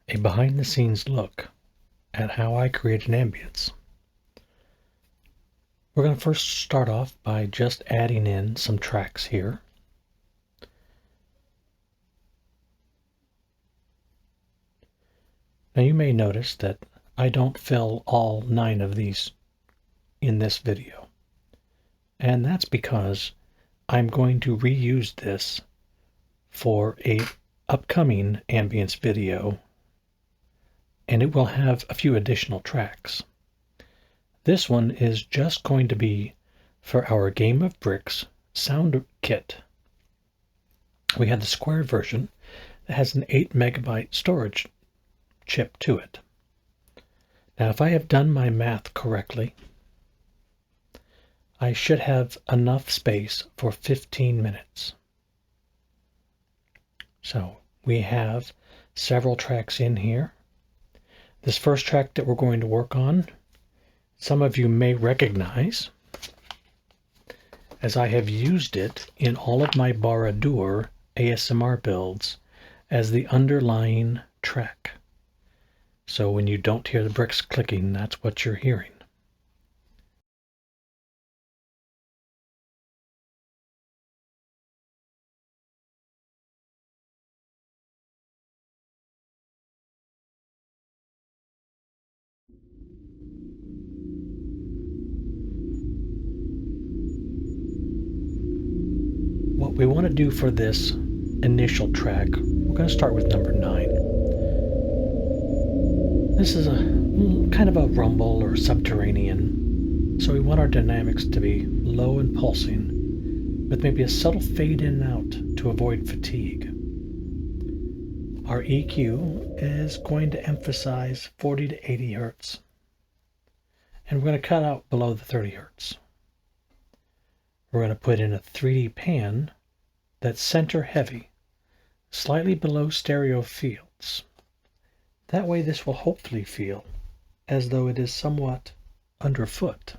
a behind-the-scenes look at how I create an ambience. We're going to first start off by just adding in some tracks here. Now you may notice that I don't fill all 9 of these in this video. And that's because I'm going to reuse this for a upcoming ambience video, and it will have a few additional tracks. This one is just going to be for our Game of Bricks sound kit. We have the square version that has an 8 megabyte storage chip to it. Now, if I have done my math correctly, I should have enough space for 15 minutes. So we have several tracks in here. This first track that we're going to work on, some of you may recognize, as I have used it in all of my Barad-Dur ASMR builds as the underlying track. So when you don't hear the bricks clicking, that's what you're hearing. What we want to do for this initial track, we're going to start with number 9. This is a kind of a rumble or subterranean, so we want our dynamics to be low and pulsing, with maybe a subtle fade in and out to avoid fatigue. Our EQ is going to emphasize 40 to 80 hertz, and we're going to cut out below the 30 hertz. We're going to put in a 3D pan that's center heavy, slightly below stereo fields. That way this will hopefully feel as though it is somewhat underfoot.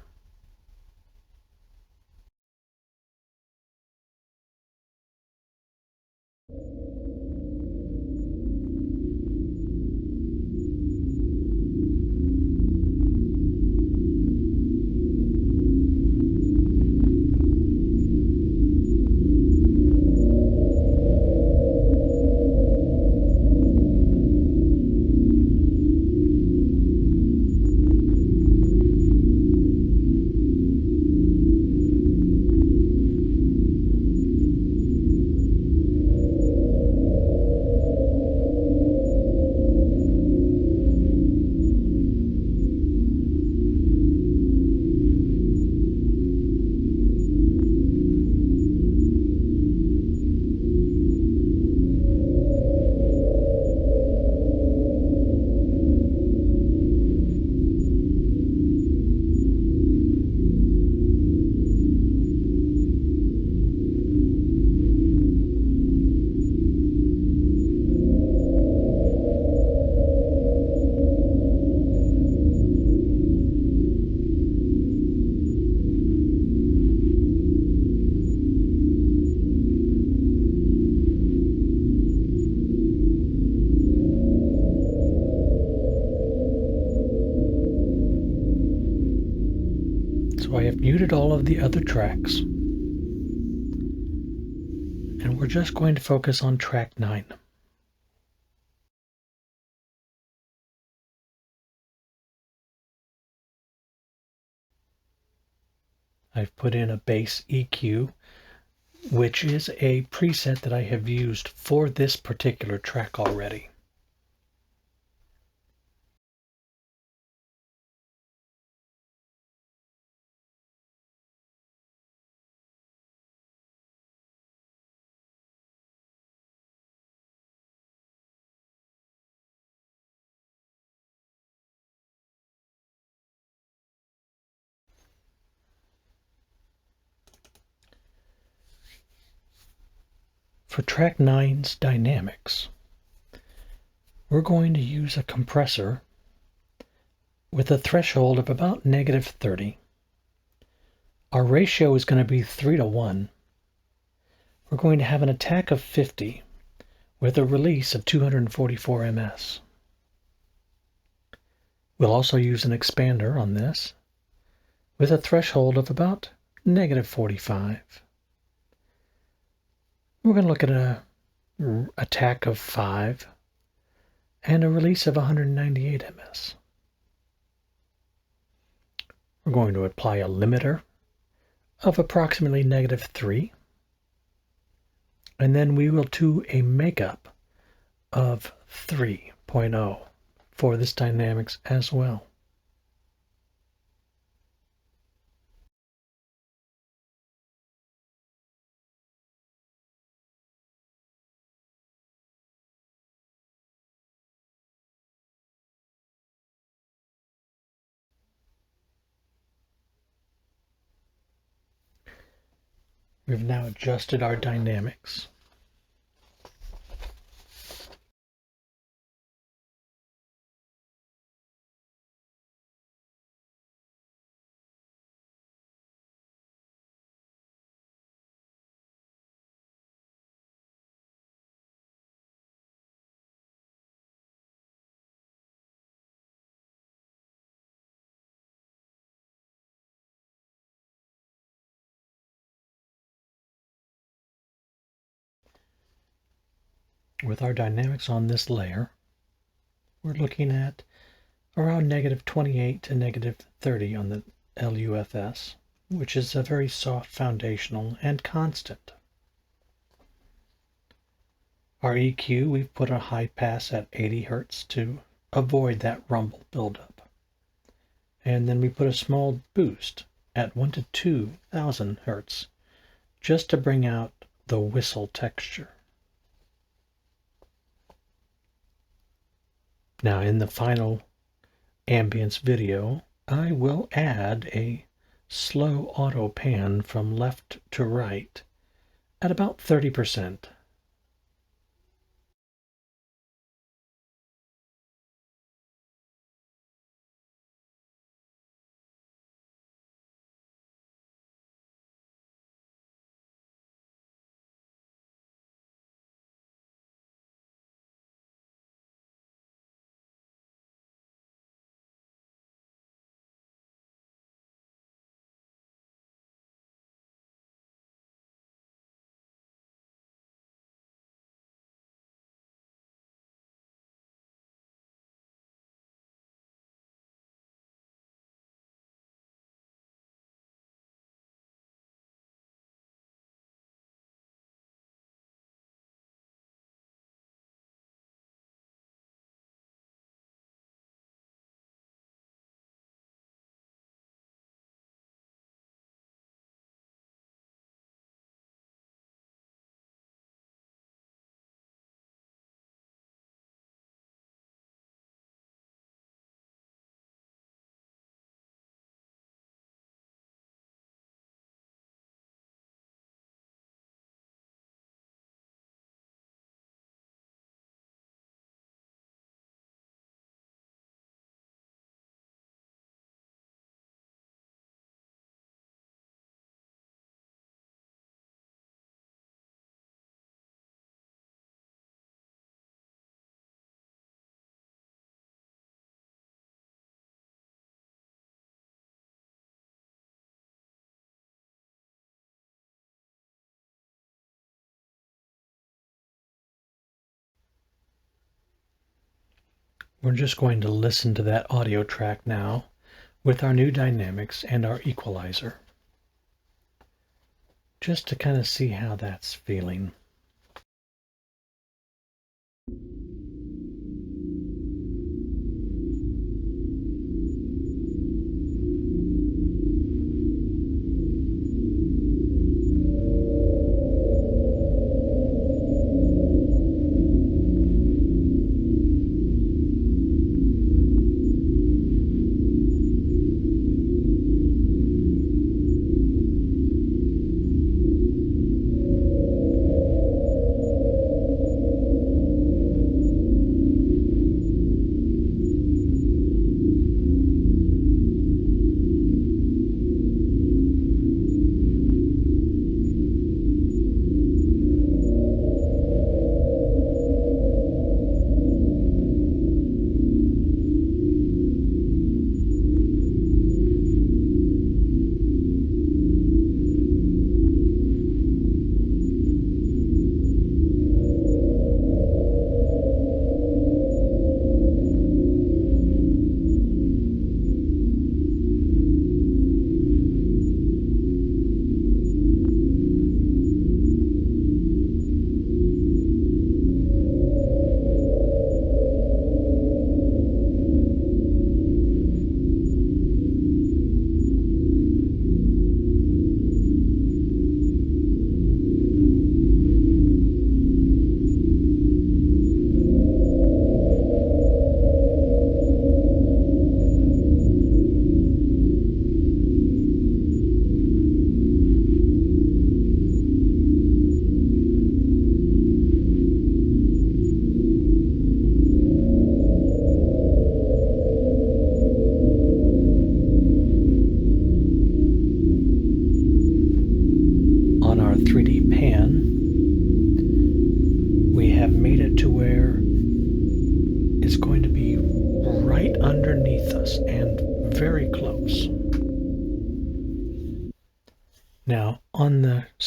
So I have muted all of the other tracks, and we're just going to focus on track 9. I've put in a bass EQ, which is a preset that I have used for this particular track already. For track 9's dynamics, we're going to use a compressor with a threshold of about -30. Our ratio is going to be 3:1. We're going to have an attack of 50 with a release of 244 ms. We'll also use an expander on this with a threshold of about -45. We're going to look at a attack of 5 and a release of 198 ms. We're going to apply a limiter of approximately -3, and then we will do a makeup of 3.0 for this dynamics as well. We've now adjusted our dynamics. With our dynamics on this layer, we're looking at around -28 to -30 on the LUFS, which is a very soft foundational and constant. Our EQ, we've put a high pass at 80 Hz to avoid that rumble buildup. And then we put a small boost at 1 to 2,000 Hz just to bring out the whistle texture. Now in the final ambience video, I will add a slow auto pan from left to right at about 30%. We're just going to listen to that audio track now with our new dynamics and our equalizer, just to kind of see how that's feeling.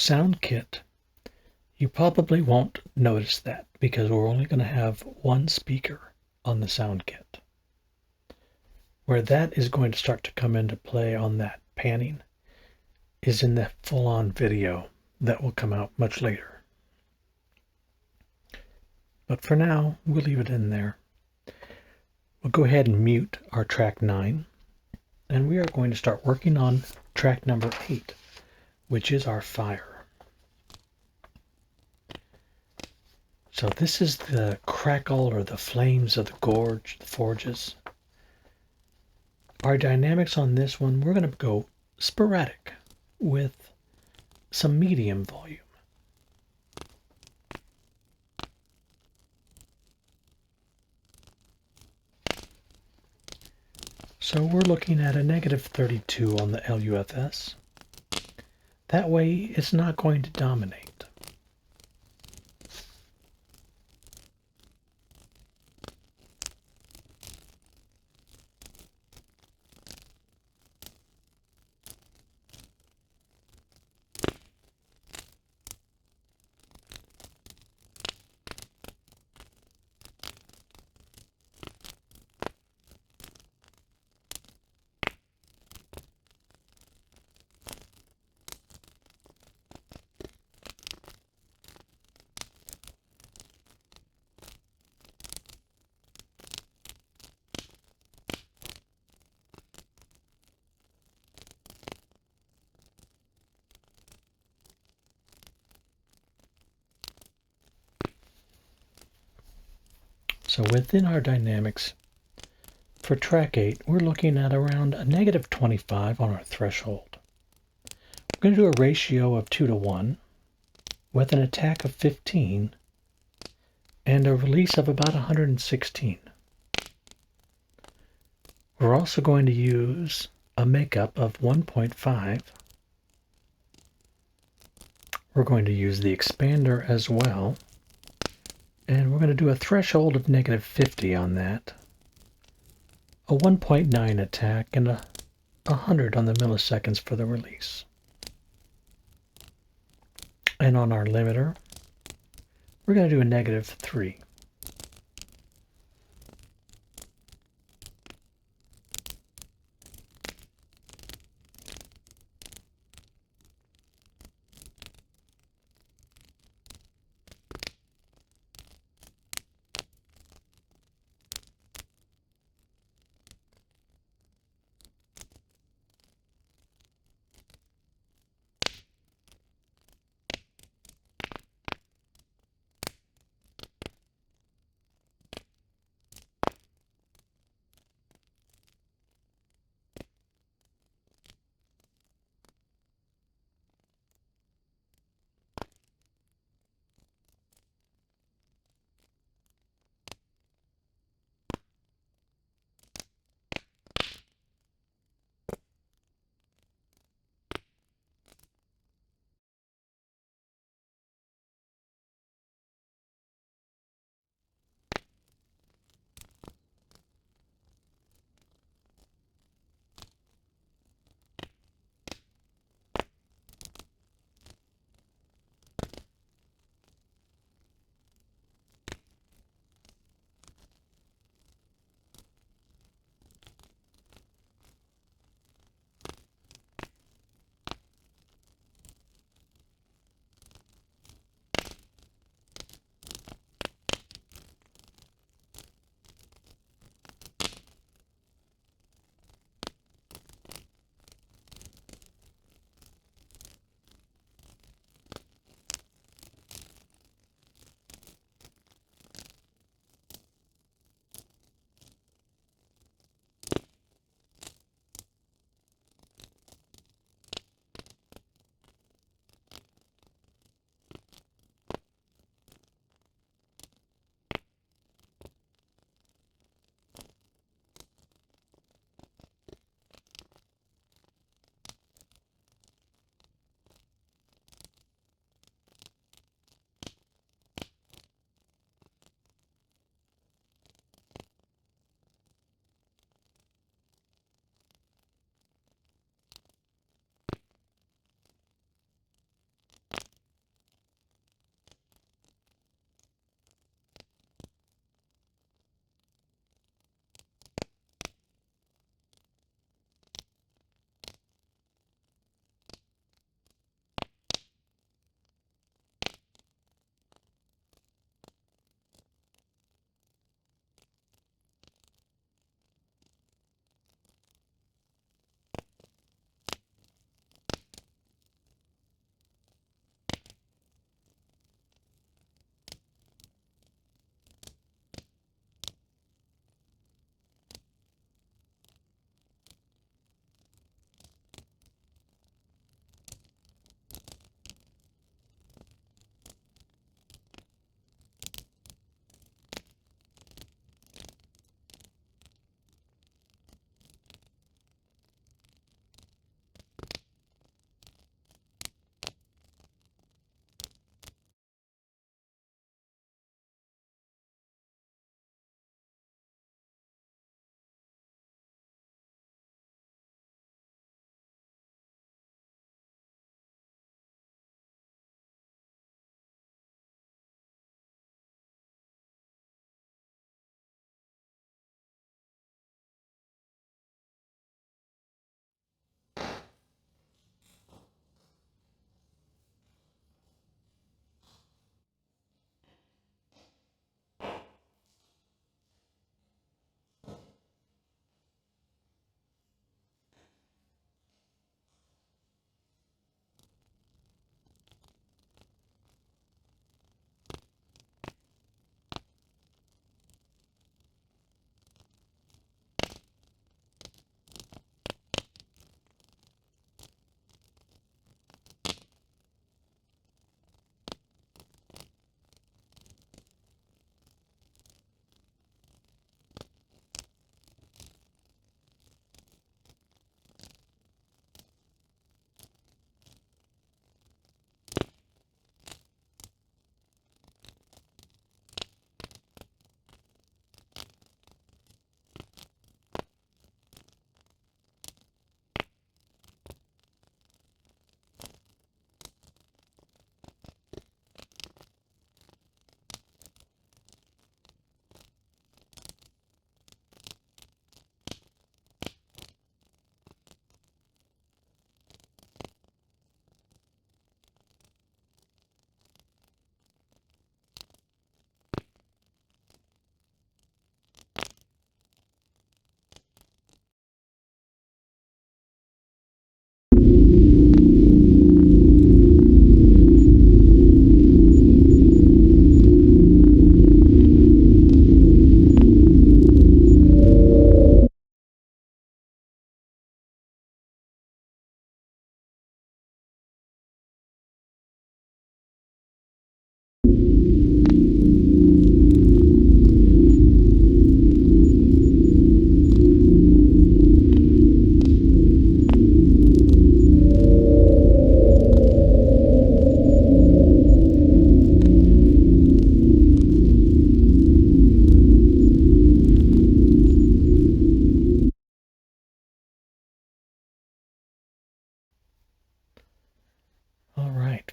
sound kit, you probably won't notice that because we're only going to have one speaker on the sound kit. Where that is going to start to come into play on that panning is in the full-on video that will come out much later. But for now, we'll leave it in there. We'll go ahead and mute our track 9, and we are going to start working on track number 8, which is our fire. So this is the crackle or the flames of the gorge, the forges. Our dynamics on this one, we're going to go sporadic with some medium volume. So we're looking at a -32 on the LUFS. That way it's not going to dominate. So within our dynamics, for track 8, we're looking at around a -25 on our threshold. We're going to do a ratio of 2:1 with an attack of 15 and a release of about 116. We're also going to use a makeup of 1.5. We're going to use the expander as well. And we're going to do a threshold of -50 on that, a 1.9 attack, and a 100 on the milliseconds for the release. And on our limiter, we're going to do a -3.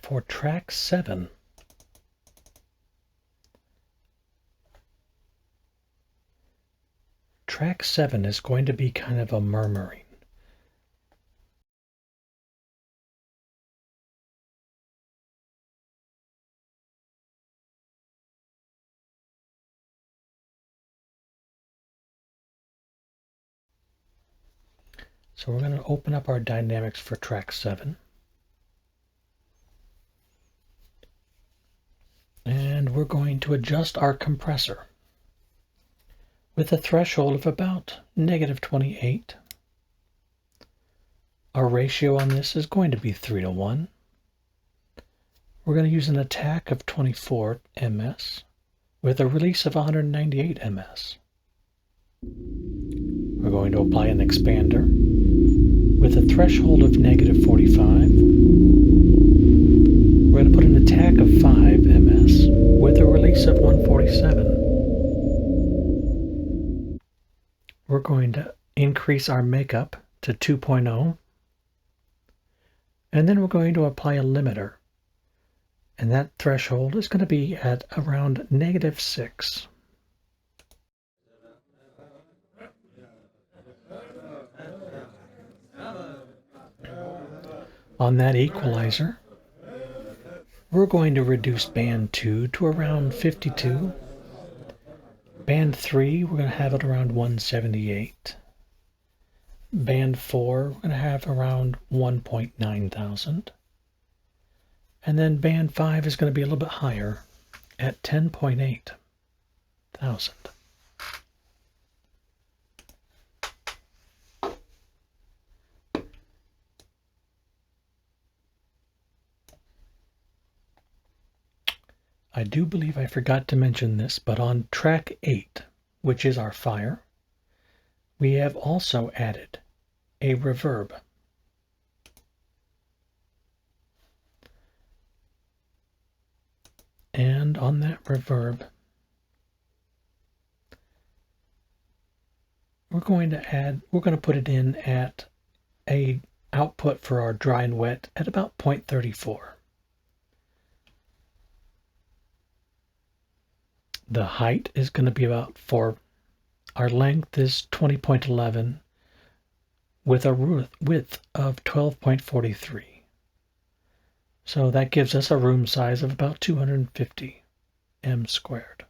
for track 7. Track 7 is going to be kind of a murmuring. So we're going to open up our dynamics for track 7. And we're going to adjust our compressor with a threshold of about -28. Our ratio on this is going to be 3:1. We're going to use an attack of 24 ms with a release of 198 ms. We're going to apply an expander with a threshold of -45. We're going to put an attack of 5 ms with a release of 147. We're going to increase our makeup to 2.0. And then we're going to apply a limiter. And that threshold is going to be at around -6. On that equalizer, we're going to reduce band 2 to around 52. Band 3, we're going to have it around 178. Band 4, we're going to have around 1.9 thousand. And then band 5 is going to be a little bit higher at 10.8 thousand. I do believe I forgot to mention this, but on track 8, which is our fire, we have also added a reverb. And on that reverb, we're going to put it in at a output for our dry and wet at about 0.34. The height is going to be about 4. Our length is 20.11 with a width of 12.43. So that gives us a room size of about 250 m squared.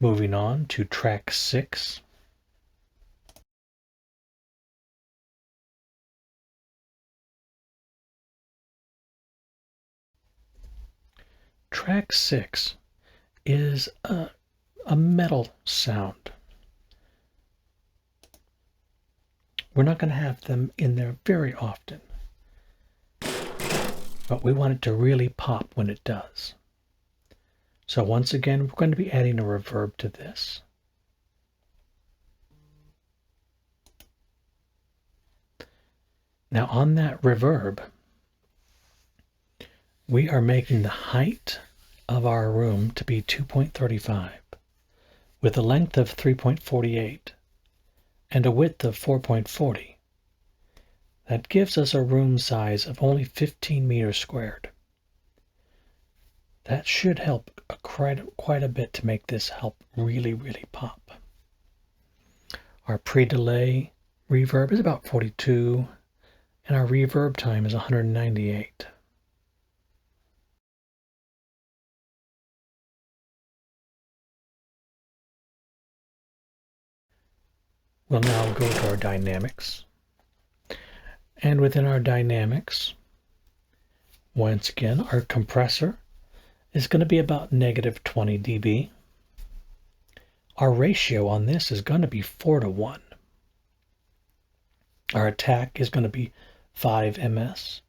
Moving on to track 6. Track 6 is a metal sound. We're not going to have them in there very often, but we want it to really pop when it does. So once again, we're going to be adding a reverb to this. Now on that reverb, we are making the height of our room to be 2.35 with a length of 3.48 and a width of 4.40. That gives us a room size of only 15 meters squared. That should help quite a bit to make this help really pop. Our pre-delay reverb is about 42 and our reverb time is 198. We'll now go to our dynamics. And within our dynamics, once again, our compressor is going to be about negative 20 dB. Our ratio on this is going to be 4:1. Our attack is going to be 5 ms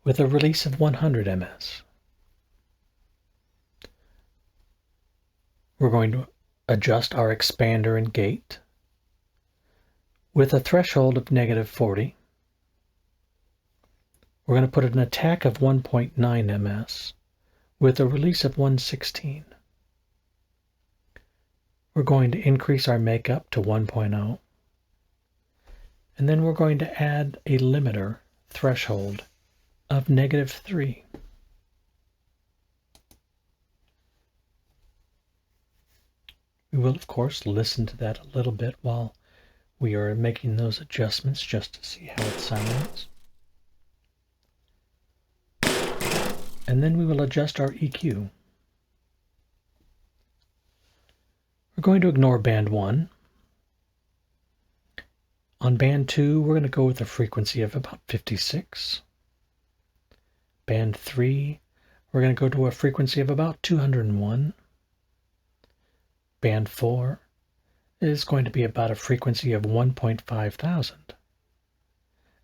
with a release of 100 ms. We're going to adjust our expander and gate with a threshold of negative 40. We're going to put an attack of 1.9 ms with a release of 116. We're going to increase our makeup to 1.0. And then we're going to add a limiter threshold of negative 3. We will, of course, listen to that a little bit while we are making those adjustments just to see how it sounds. And then we will adjust our EQ. We're going to ignore band 1. On band 2, we're going to go with a frequency of about 56. Band 3, we're going to go to a frequency of about 201. Band 4 is going to be about a frequency of 1.5 thousand.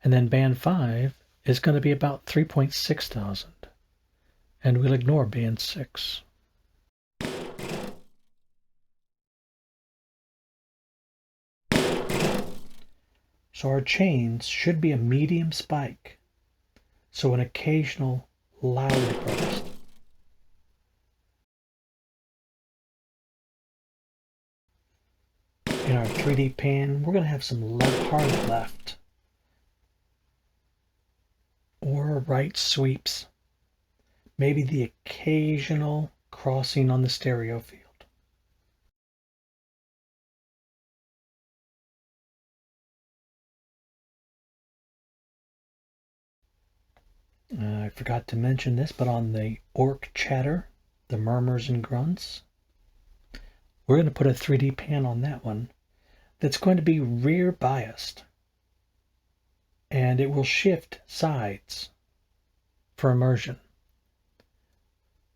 And then band 5 is going to be about 3.6 thousand. And we'll ignore band 6. So our chains should be a medium spike, so an occasional loud burst. In our 3D pan, we're going to have some hard left or right sweeps, maybe the occasional crossing on the stereo field. I forgot to mention this, but on the orc chatter, the murmurs and grunts, we're going to put a 3D pan on that one that's going to be rear biased, and it will shift sides for immersion.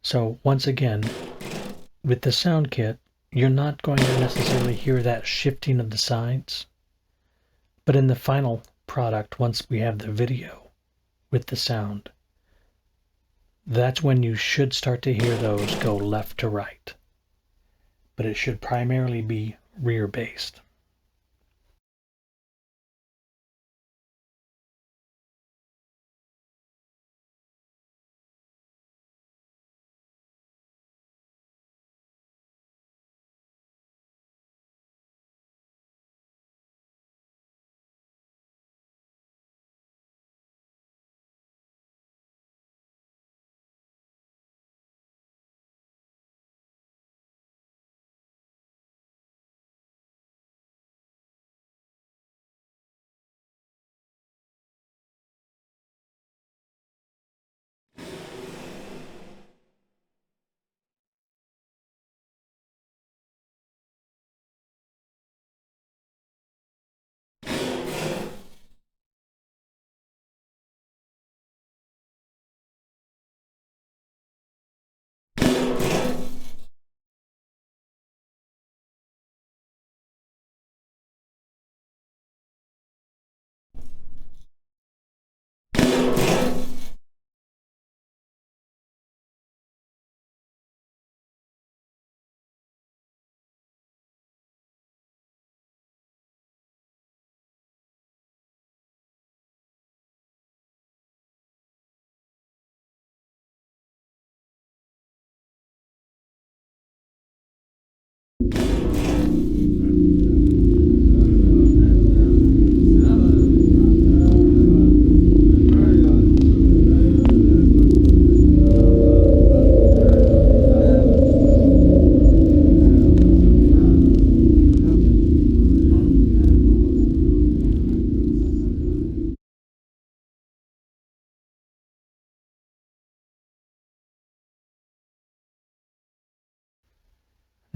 So once again, with the sound kit, you're not going to necessarily hear that shifting of the sides, but in the final product, once we have the video with the sound, that's when you should start to hear those go left to right. But it should primarily be rear based.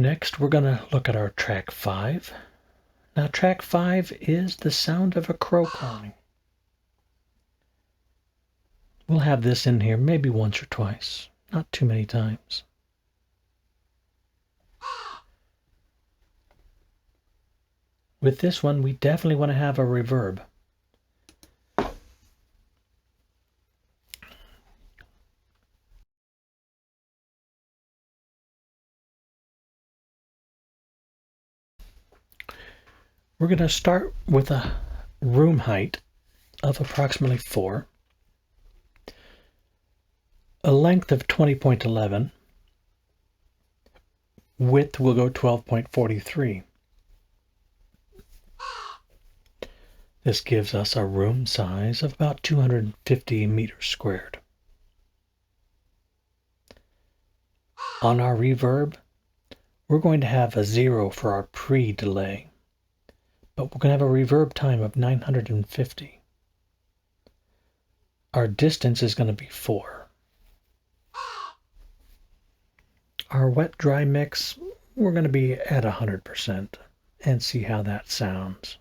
Next, we're going to look at our track 5. Now, track 5 is the sound of a crow calling. We'll have this in here maybe once or twice, not too many times. With this one, we definitely want to have a reverb. We're going to start with a room height of approximately 4, a length of 20.11, width will go 12.43. This gives us a room size of about 250 meters squared. On our reverb, we're going to have a 0 for our pre-delay, but we're going to have a reverb time of 950. Our distance is going to be 4. Our wet-dry mix, we're going to be at 100% and see how that sounds.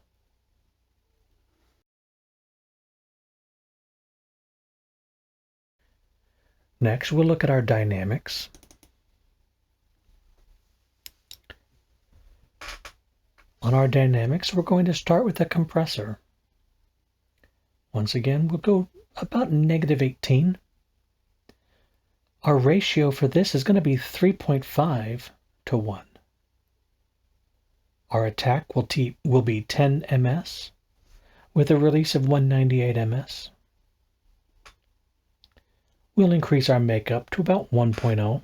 Next, we'll look at our dynamics. On our dynamics, we're going to start with a compressor. Once again, we'll go about -18. Our ratio for this is going to be 3.5 to 1. Our attack will be 10 ms with a release of 198 ms. We'll increase our makeup to about 1.0.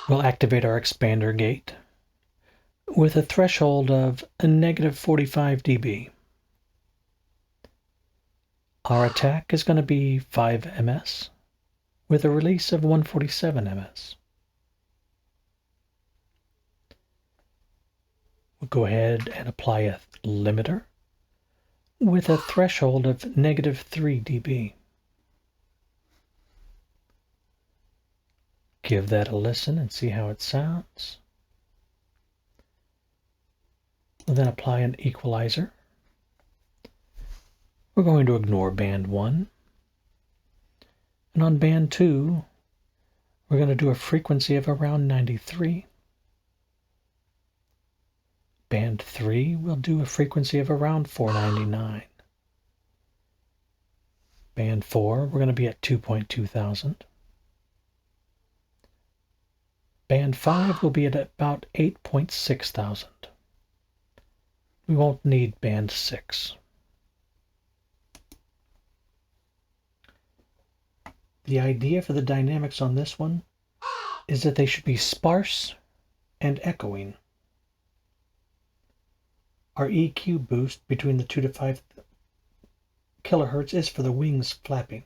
We'll activate our expander gate with a threshold of a -45 dB. Our attack is going to be 5 ms with a release of 147 ms. We'll go ahead and apply a limiter with a threshold of -3 dB. Give that a listen and see how it sounds. We'll then apply an equalizer. We're going to ignore band 1. And on band 2, we're going to do a frequency of around 93. Band 3 will do a frequency of around 499. Band 4, we're going to be at 2.2000. Band 5 will be at about 8.6000. We won't need band 6. The idea for the dynamics on this one is that they should be sparse and echoing. Our EQ boost between the 2 to 5 kilohertz is for the wings flapping.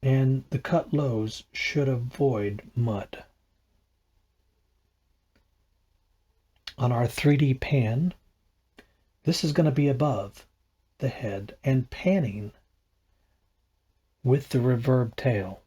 And the cut lows should avoid mud. On our 3D pan, this is going to be above the head and panning with the reverb tail.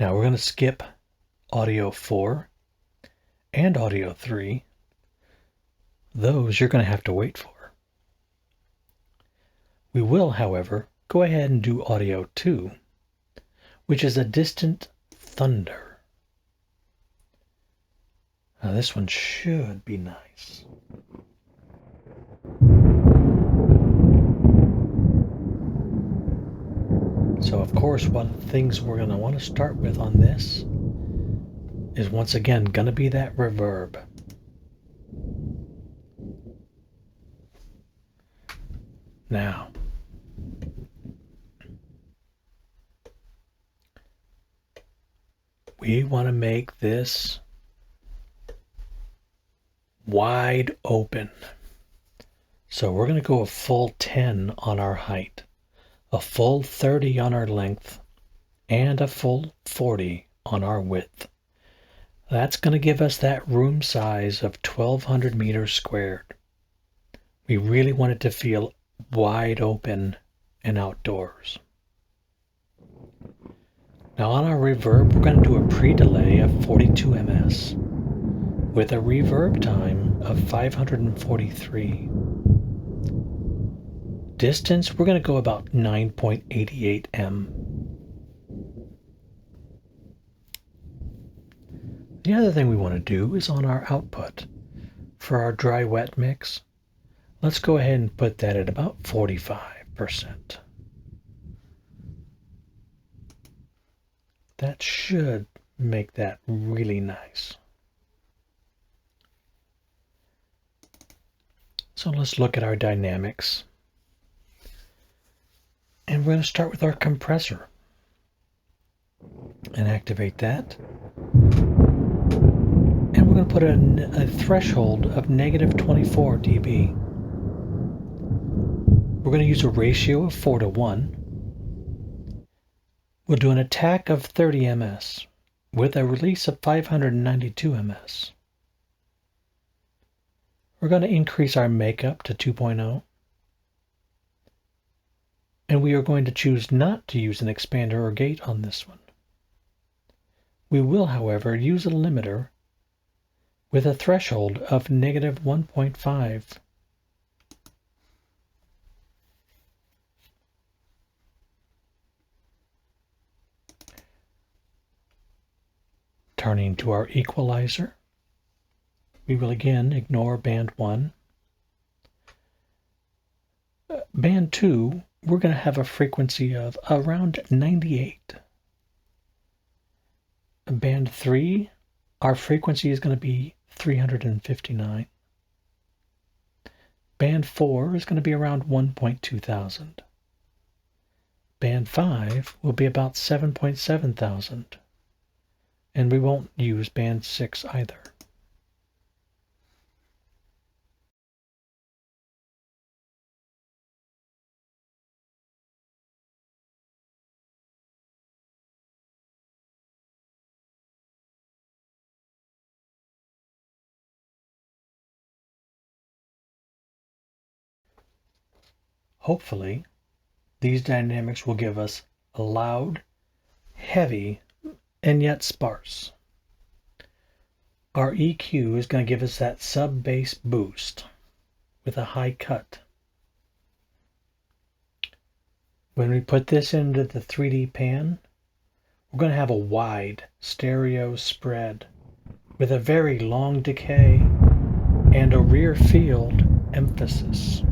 Now we're going to skip audio 4 and audio 3. Those you're going to have to wait for. We will, however, go ahead and do audio 2, which is a distant thunder. Now this one should be nice. So of course, one of the things we're going to want to start with on this is once again going to be that reverb. Now, we want to make this wide open. So we're going to go a full 10 on our height, a full 30 on our length, and a full 40 on our width. That's going to give us that room size of 1,200 meters squared. We really want it to feel wide open and outdoors. Now on our reverb, we're going to do a pre-delay of 42 ms with a reverb time of 543. Distance, we're going to go about 9.88 m. The other thing we want to do is on our output. For our dry-wet mix, let's go ahead and put that at about 45%. That should make that really nice. So let's look at our dynamics. And we're going to start with our compressor and activate that. And we're going to put a threshold of -24 dB. We're going to use a ratio of 4:1. We'll do an attack of 30 ms with a release of 592 ms. We're going to increase our makeup to 2.0. And we are going to choose not to use an expander or gate on this one. We will, however, use a limiter with a threshold of -1.5. Turning to our equalizer, we will again ignore band 1. Band 2, we're going to have a frequency of around 98. Band 3, our frequency is going to be 359. Band 4 is going to be around 1.2000. Band 5 will be about 7.7000. And we won't use band 6 either. Hopefully, these dynamics will give us a loud, heavy, and yet sparse. Our EQ is going to give us that sub-bass boost with a high cut. When we put this into the 3D pan, we're going to have a wide stereo spread with a very long decay and a rear field emphasis.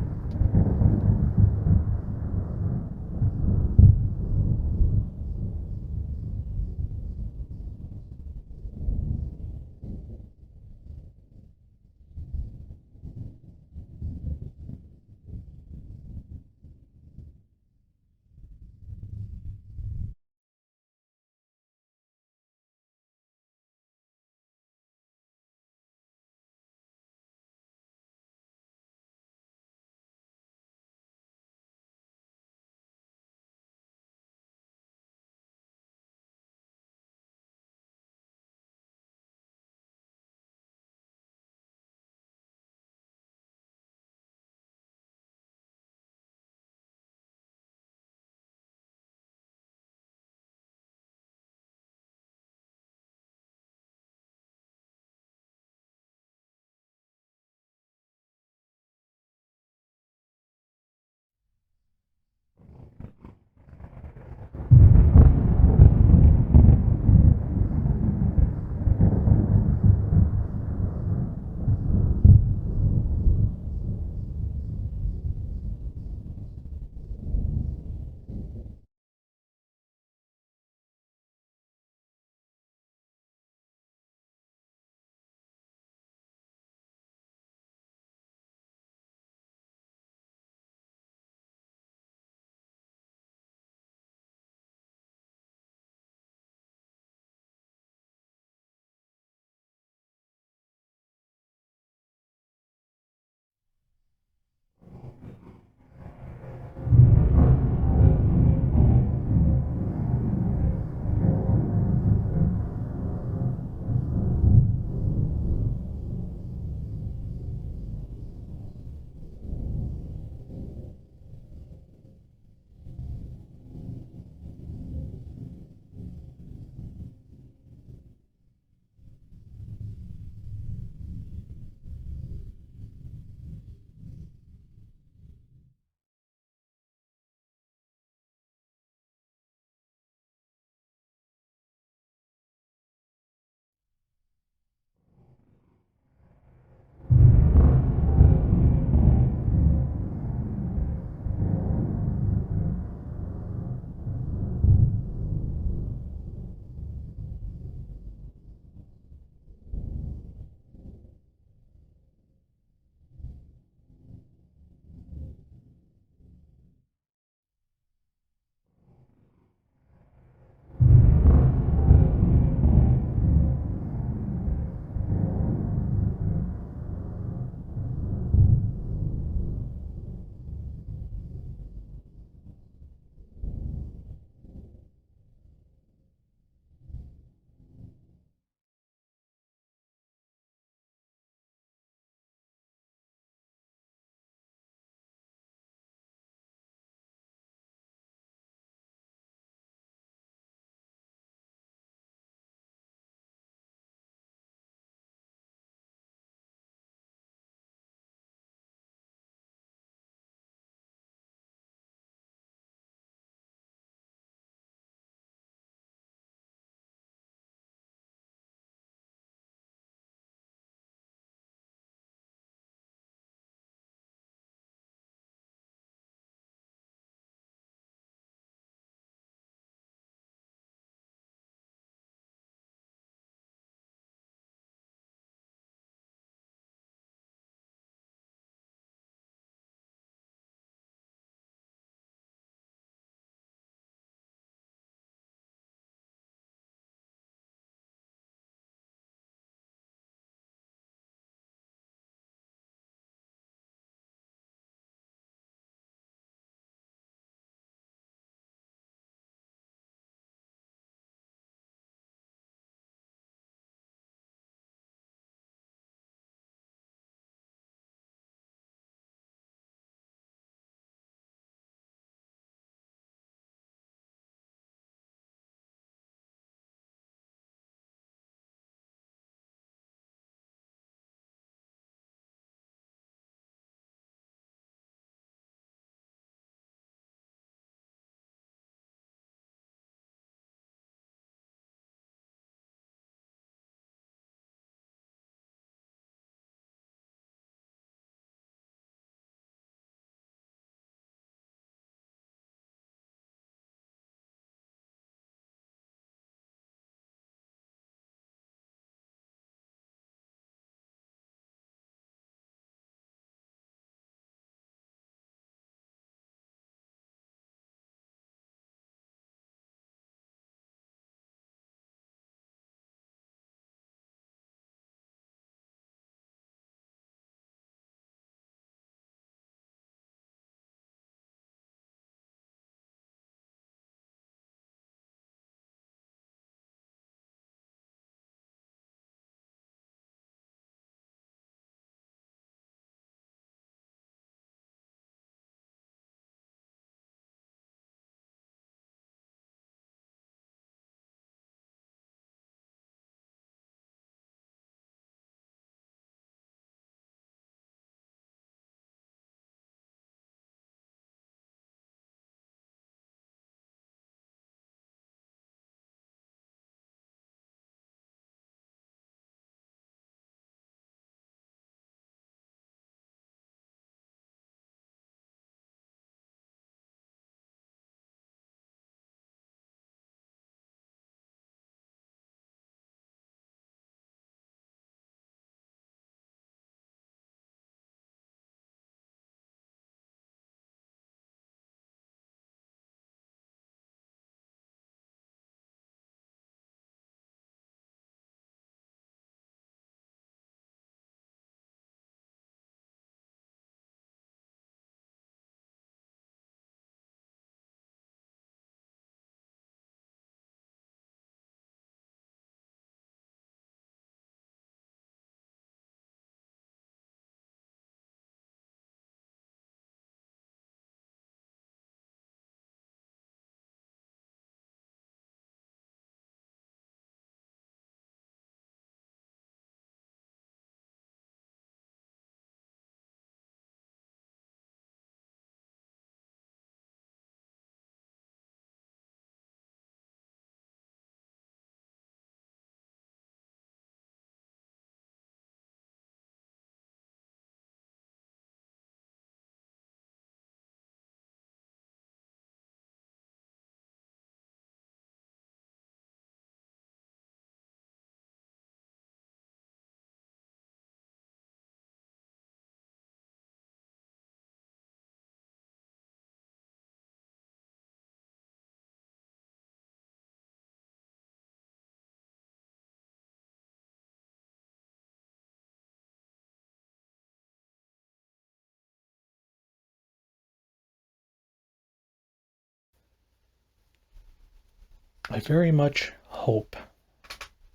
I very much hope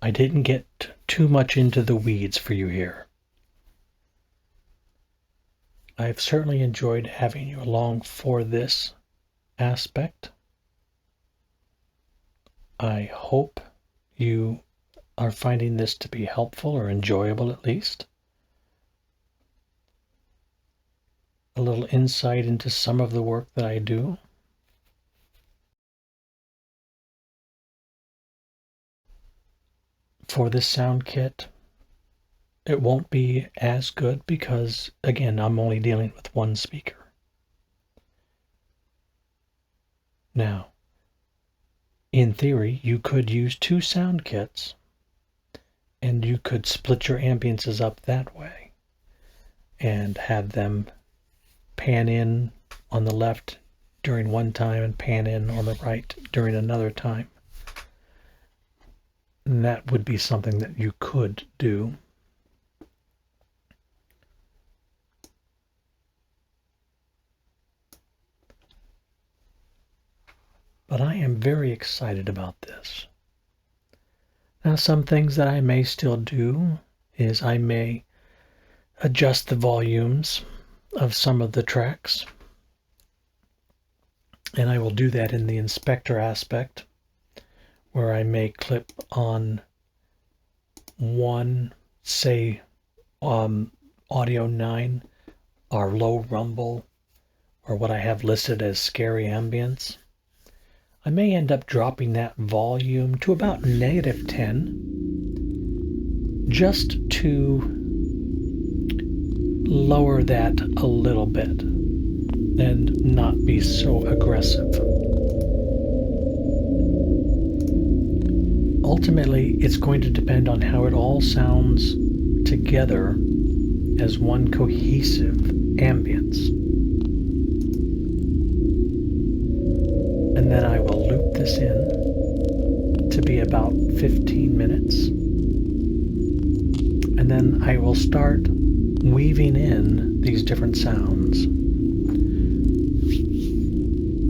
I didn't get too much into the weeds for you here. I've certainly enjoyed having you along for this aspect. I hope you are finding this to be helpful or enjoyable at least. A little insight into some of the work that I do. For this sound kit, it won't be as good because, again, I'm only dealing with one speaker. Now, in theory, you could use two sound kits and you could split your ambiences up that way and have them pan in on the left during one time and pan in on the right during another time. And that would be something that you could do. But I am very excited about this. Now, some things that I may still do is I may adjust the volumes of some of the tracks. And I will do that in the inspector aspect, where I may clip on one, say, audio 9, or low rumble, or what I have listed as scary ambience. I may end up dropping that volume to about -10, just to lower that a little bit and not be so aggressive. Ultimately, it's going to depend on how it all sounds together as one cohesive ambience. And then I will loop this in to be about 15 minutes. And then I will start weaving in these different sounds.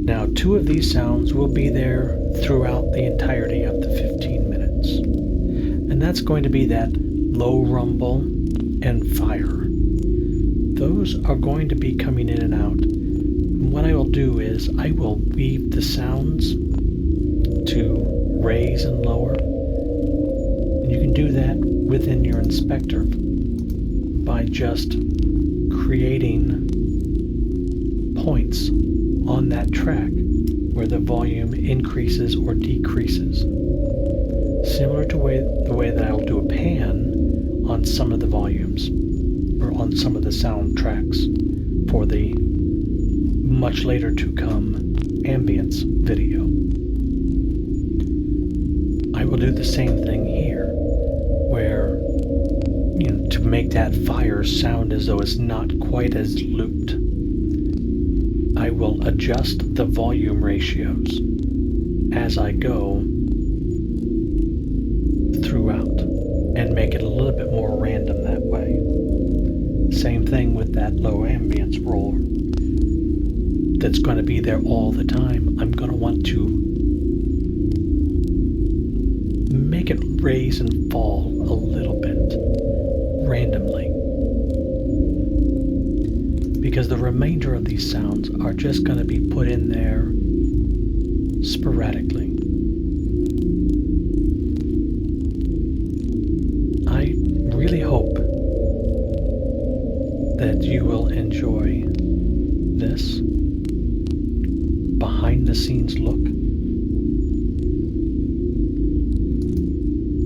Now, 2 of these sounds will be there throughout the entirety of the 15 minutes. And that's going to be that low rumble and fire. Those are going to be coming in and out. And what I will do is I will weave the sounds to raise and lower. And you can do that within your inspector by just creating points on that track where the volume increases or decreases. Similar to the way that I'll do a pan on some of the volumes or on some of the sound tracks for the much later to come Ambience video. I will do the same thing here, where, to make that fire sound as though it's not quite as looped, I will adjust the volume ratios as I go throughout and make it a little bit more random that way. Same thing with that low ambience roll that's going to be there all the time. I'm going to want to make it raise and fall a little bit randomly, because the remainder of these sounds are just going to be put in there sporadically. I really hope that you will enjoy this behind the scenes look.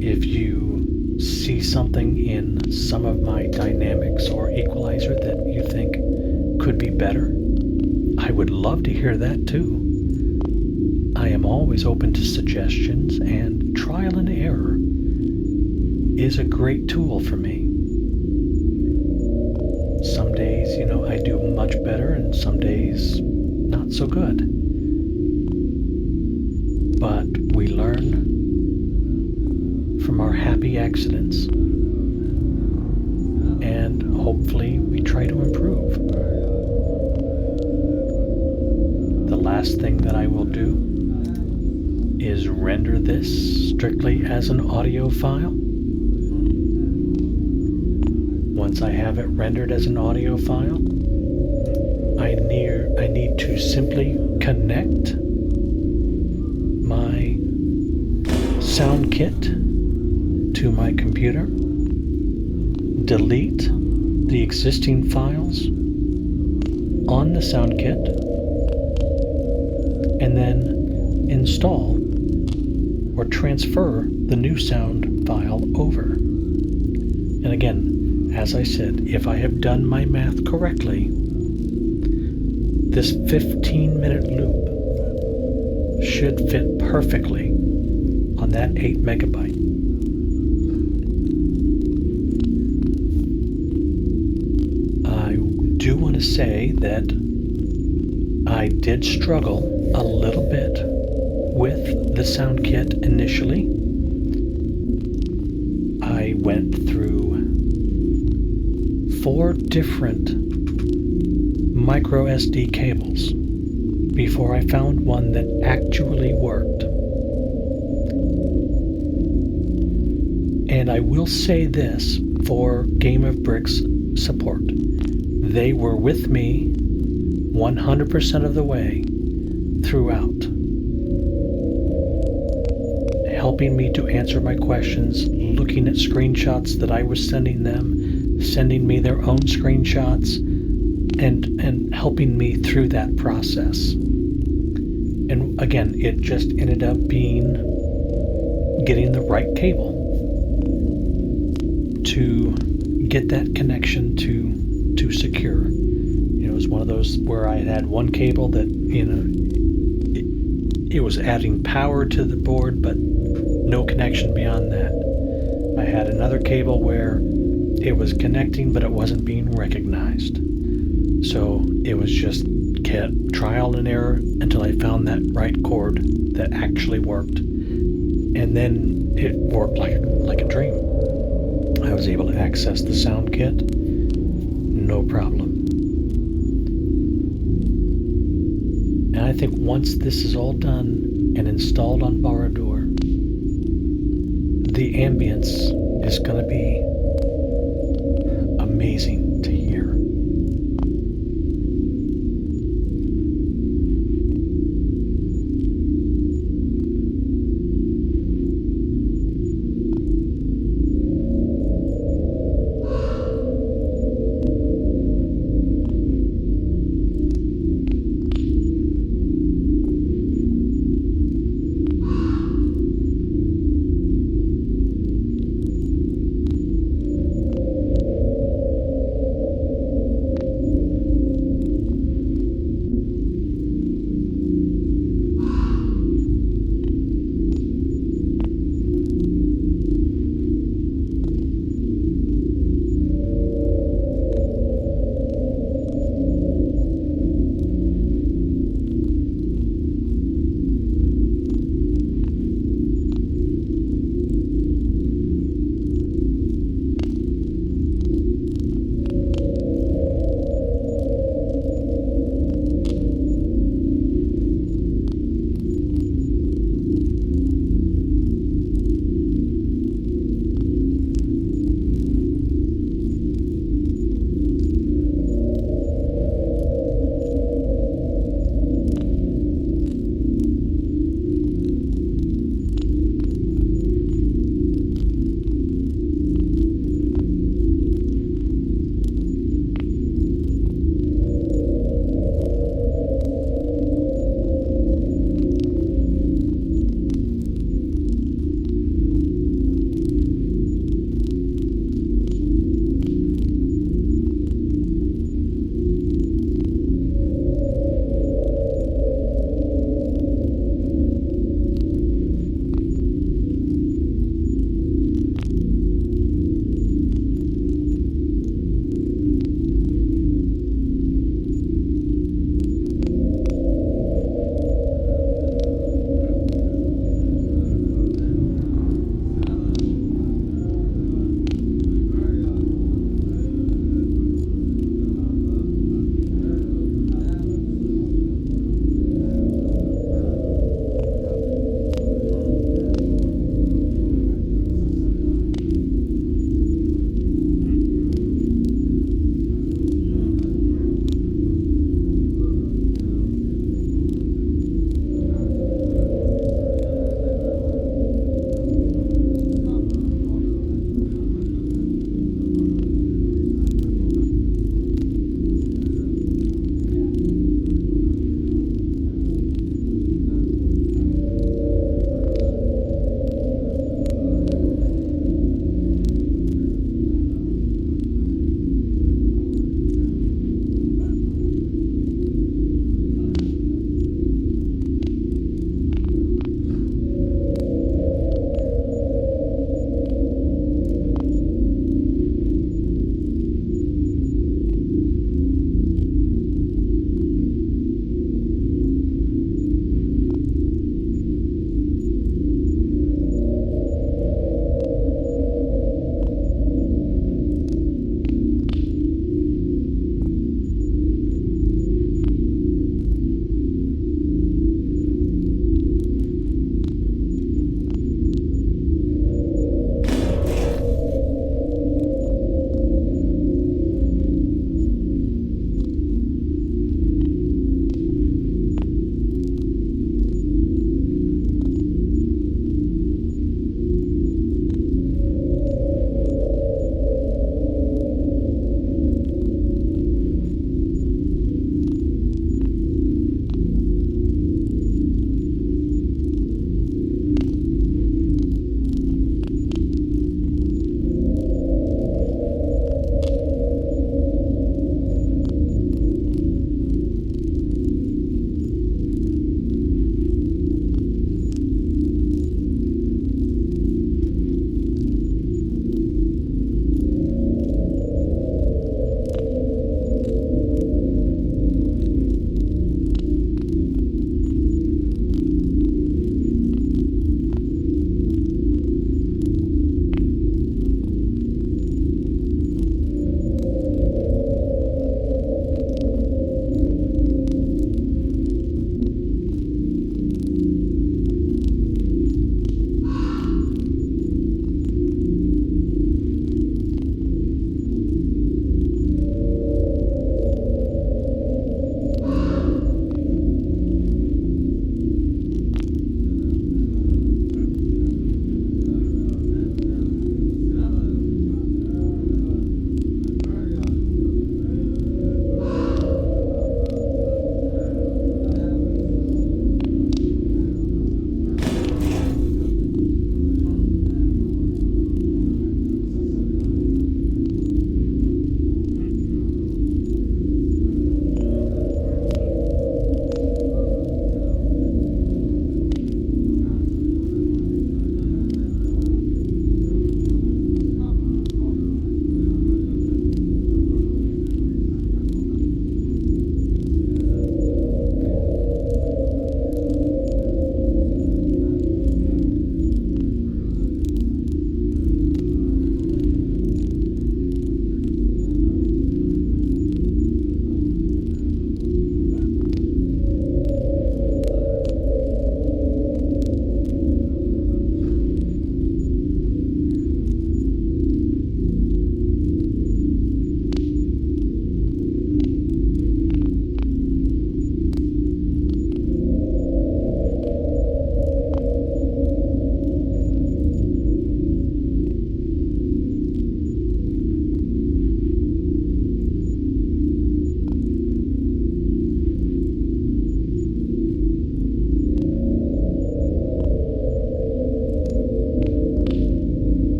If you see something in some of my dynamics or equalizer that you think could be better, I would love to hear that too. I am always open to suggestions, and trial and error is a great tool for me. Some days, I do much better, and some days not so good. But we learn from our happy accidents, and hopefully we try to improve. The last thing that I will do is is render this strictly as an audio file. Once I have it rendered as an audio file, I need to simply connect my sound kit to my computer, delete the existing files on the sound kit, and then install or transfer the new sound file over. And again, as I said, if I have done my math correctly, this 15-minute loop should fit perfectly on that 8 megabyte. I do want to say that I did struggle a little bit with the sound kit initially. I went through 4 different micro SD cables before I found one that actually worked. And I will say this for Game of Bricks support. They were with me 100% of the way throughout, helping me to answer my questions, looking at screenshots that I was sending them, sending me their own screenshots, and helping me through that process. And again, it just ended up being getting the right cable to get that connection to secure. You know, it was one of those where I had one cable that, you know, it was adding power to the board, but no connection beyond that. I had another cable where it was connecting, but it wasn't being recognized. So it was just trial and error until I found that right cord that actually worked. And then it worked like a dream. I was able to access the sound kit, no problem. And I think once this is all done and installed on Barad-Dur, the ambience is going to be amazing to hear.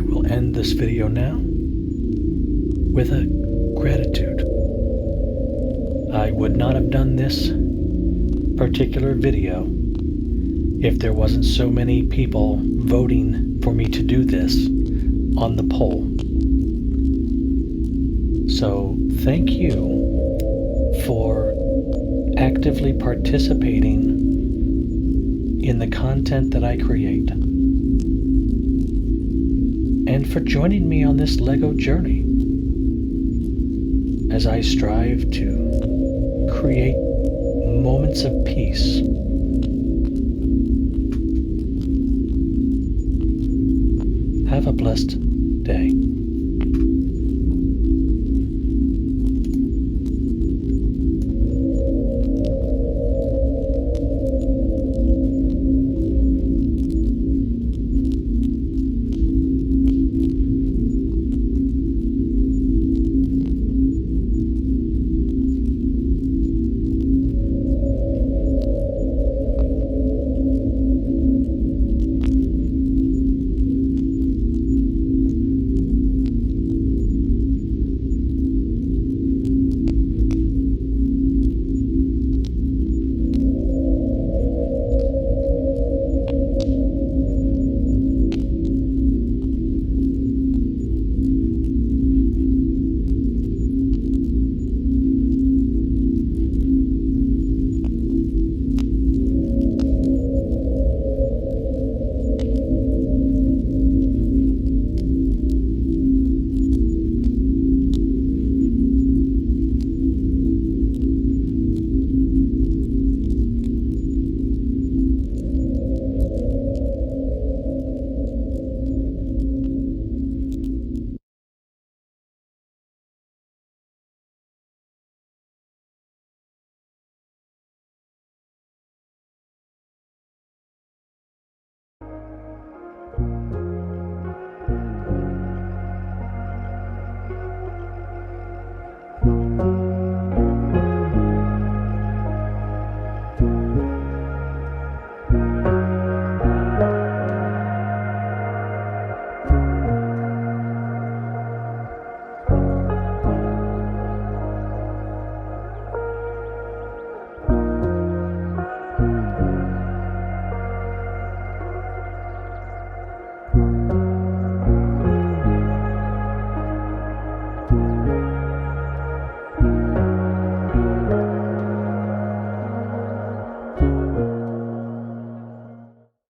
will end this video now with a gratitude. I would not have done this particular video if there wasn't so many people voting for me to do this on the poll. So thank you for actively participating in the content that I create, and for joining me on this LEGO journey as I strive to create moments of peace. Have a blessed day.